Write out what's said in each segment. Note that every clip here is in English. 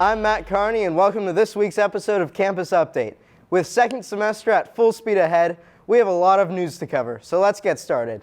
I'm Matt Carney, and welcome to this week's episode of Campus Update. With second semester at full speed ahead, we have a lot of news to cover, so let's get started.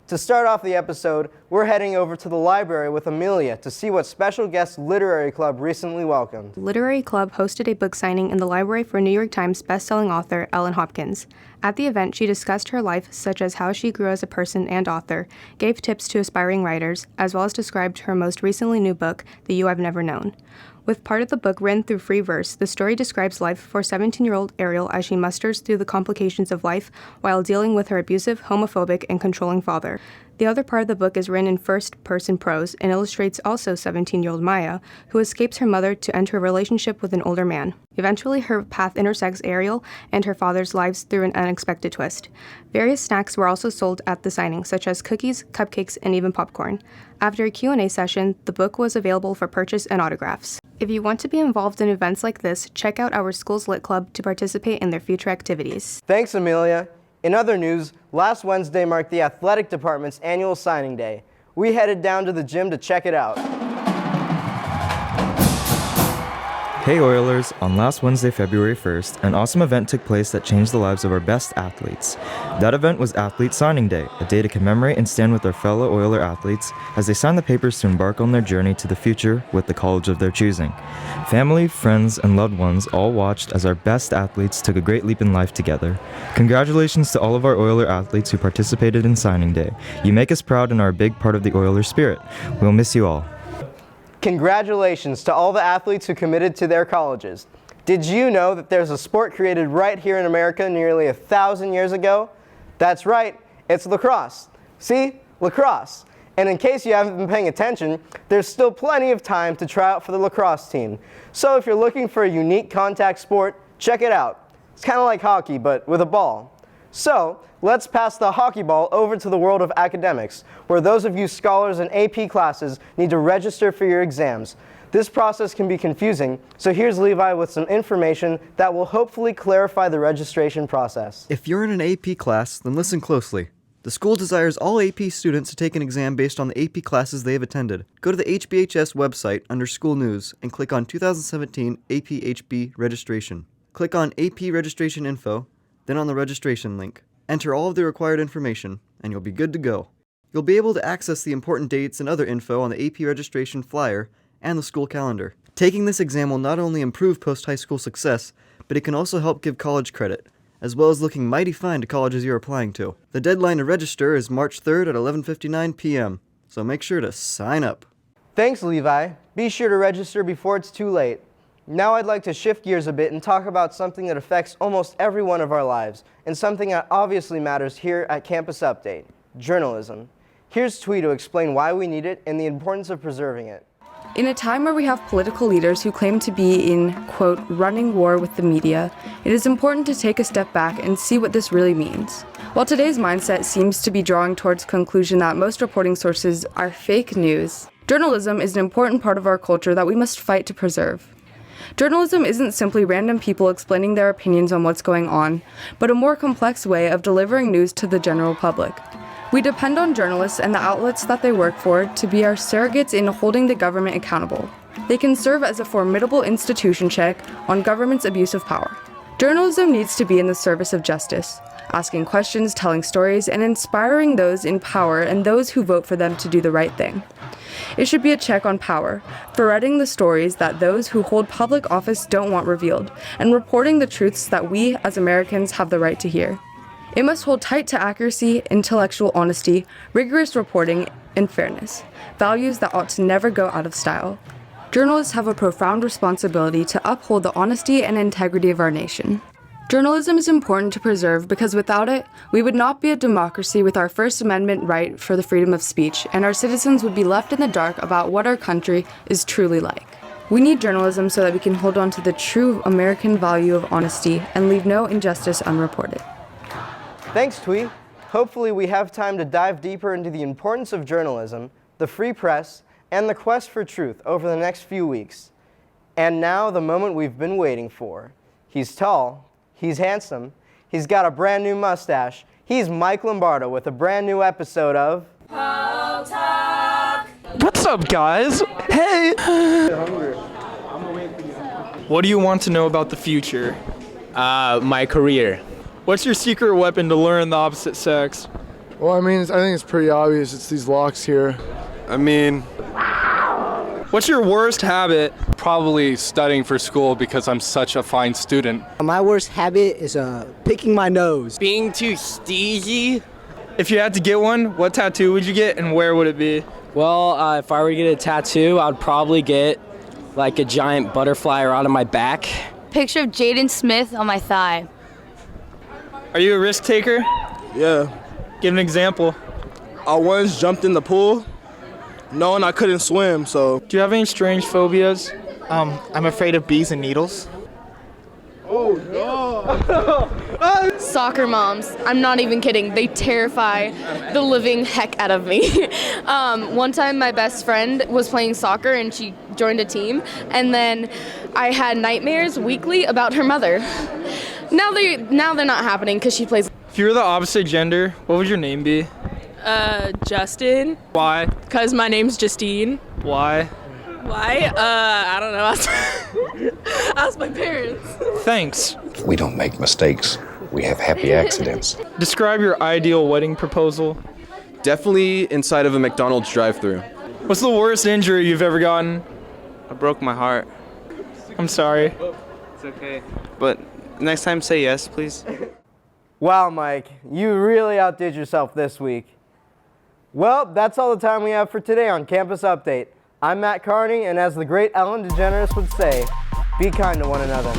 To start off the episode, we're heading over to the library with Amelia to see what special guest Literary Club recently welcomed. Literary Club hosted a book signing in the library for New York Times bestselling author Ellen Hopkins. At the event, she discussed her life, such as how she grew as a person and author, gave tips to aspiring writers, as well as described her most recently new book, The You I've Never Known. With part of the book written through free verse, the story describes life for 17-year-old Ariel as she musters through the complications of life while dealing with her abusive, homophobic, and controlling father. The other part of the book is written in first-person prose and illustrates also 17-year-old Maya, who escapes her mother to enter a relationship with an older man. Eventually, her path intersects Ariel and her father's lives through an unexpected twist. Various snacks were also sold at the signing, such as cookies, cupcakes, and even popcorn. After a Q&A session, the book was available for purchase and autographs. If you want to be involved in events like this, check out our school's Lit Club to participate in their future activities. Thanks, Amelia. In other news, last Wednesday marked the athletic department's annual signing day. We headed down to the gym to check it out. Hey Oilers, on last Wednesday, February 1st, an awesome event took place that changed the lives of our best athletes. That event was Athlete Signing Day, a day to commemorate and stand with our fellow Oiler athletes as they sign the papers to embark on their journey to the future with the college of their choosing. Family, friends, and loved ones all watched as our best athletes took a great leap in life together. Congratulations to all of our Oiler athletes who participated in Signing Day. You make us proud and are a big part of the Oiler spirit. We'll miss you all. Congratulations to all the athletes who committed to their colleges. Did you know that there's a sport created right here in America nearly 1,000 years ago? That's right, it's lacrosse. See? Lacrosse. And in case you haven't been paying attention, there's still plenty of time to try out for the lacrosse team. So if you're looking for a unique contact sport, check it out. It's kind of like hockey, but with a ball. So, let's pass the hockey ball over to the world of academics, where those of you scholars in AP classes need to register for your exams. This process can be confusing, so here's Levi with some information that will hopefully clarify the registration process. If you're in an AP class, then listen closely. The school desires all AP students to take an exam based on the AP classes they have attended. Go to the HBHS website under School News and click on 2017 AP-HB Registration. Click on AP Registration Info, then on the registration link. Enter all of the required information, and you'll be good to go. You'll be able to access the important dates and other info on the AP registration flyer and the school calendar. Taking this exam will not only improve post-high school success, but it can also help give college credit, as well as looking mighty fine to colleges you're applying to. The deadline to register is March 3rd at 11:59 p.m., so make sure to sign up. Thanks, Levi. Be sure to register before it's too late. Now I'd like to shift gears a bit and talk about something that affects almost every one of our lives, and something that obviously matters here at Campus Update: journalism. Here's Twee to explain why we need it and the importance of preserving it. In a time where we have political leaders who claim to be in, quote, running war with the media, it is important to take a step back and see what this really means. While today's mindset seems to be drawing towards the conclusion that most reporting sources are fake news, journalism is an important part of our culture that we must fight to preserve. Journalism isn't simply random people explaining their opinions on what's going on, but a more complex way of delivering news to the general public. We depend on journalists and the outlets that they work for to be our surrogates in holding the government accountable. They can serve as a formidable institution check on government's abuse of power. Journalism needs to be in the service of justice, asking questions, telling stories, and inspiring those in power and those who vote for them to do the right thing. It should be a check on power, ferreting the stories that those who hold public office don't want revealed, and reporting the truths that we as Americans have the right to hear. It must hold tight to accuracy, intellectual honesty, rigorous reporting, and fairness, values that ought to never go out of style. Journalists have a profound responsibility to uphold the honesty and integrity of our nation. Journalism is important to preserve because without it, we would not be a democracy with our First Amendment right for the freedom of speech, and our citizens would be left in the dark about what our country is truly like. We need journalism so that we can hold on to the true American value of honesty and leave no injustice unreported. Thanks, Twee. Hopefully we have time to dive deeper into the importance of journalism, the free press, and the quest for truth over the next few weeks. And now the moment we've been waiting for. He's tall, he's handsome, he's got a brand new mustache. He's Mike Lombardo with a brand new episode of What's up, guys? Hey! What do you want to know about the future? My career. What's your secret weapon to learn the opposite sex? Well, I think it's pretty obvious. It's these locks here. What's your worst habit? Probably studying for school because I'm such a fine student. My worst habit is picking my nose. Being too steezy. If you had to get one, what tattoo would you get and where would it be? Well, if I were to get a tattoo, I'd probably get like a giant butterfly around on my back. Picture of Jaden Smith on my thigh. Are you a risk taker? Yeah. Give an example. I once jumped in the pool knowing I couldn't swim, so. Do you have any strange phobias? I'm afraid of bees and needles. Oh no! Soccer moms. I'm not even kidding. They terrify the living heck out of me. One time my best friend was playing soccer and she joined a team, and then I had nightmares weekly about her mother. Now they're not happening because she plays. If you were the opposite gender, what would your name be? Justin. Why? Because my name's Justine. Why? Why? I don't know. Ask my parents. Thanks. We don't make mistakes. We have happy accidents. Describe your ideal wedding proposal. Definitely inside of a McDonald's drive-thru. What's the worst injury you've ever gotten? I broke my heart. I'm sorry. It's okay. But next time say yes, please. Wow, Mike, you really outdid yourself this week. Well, that's all the time we have for today on Campus Update. I'm Matt Carney, and as the great Ellen DeGeneres would say, be kind to one another.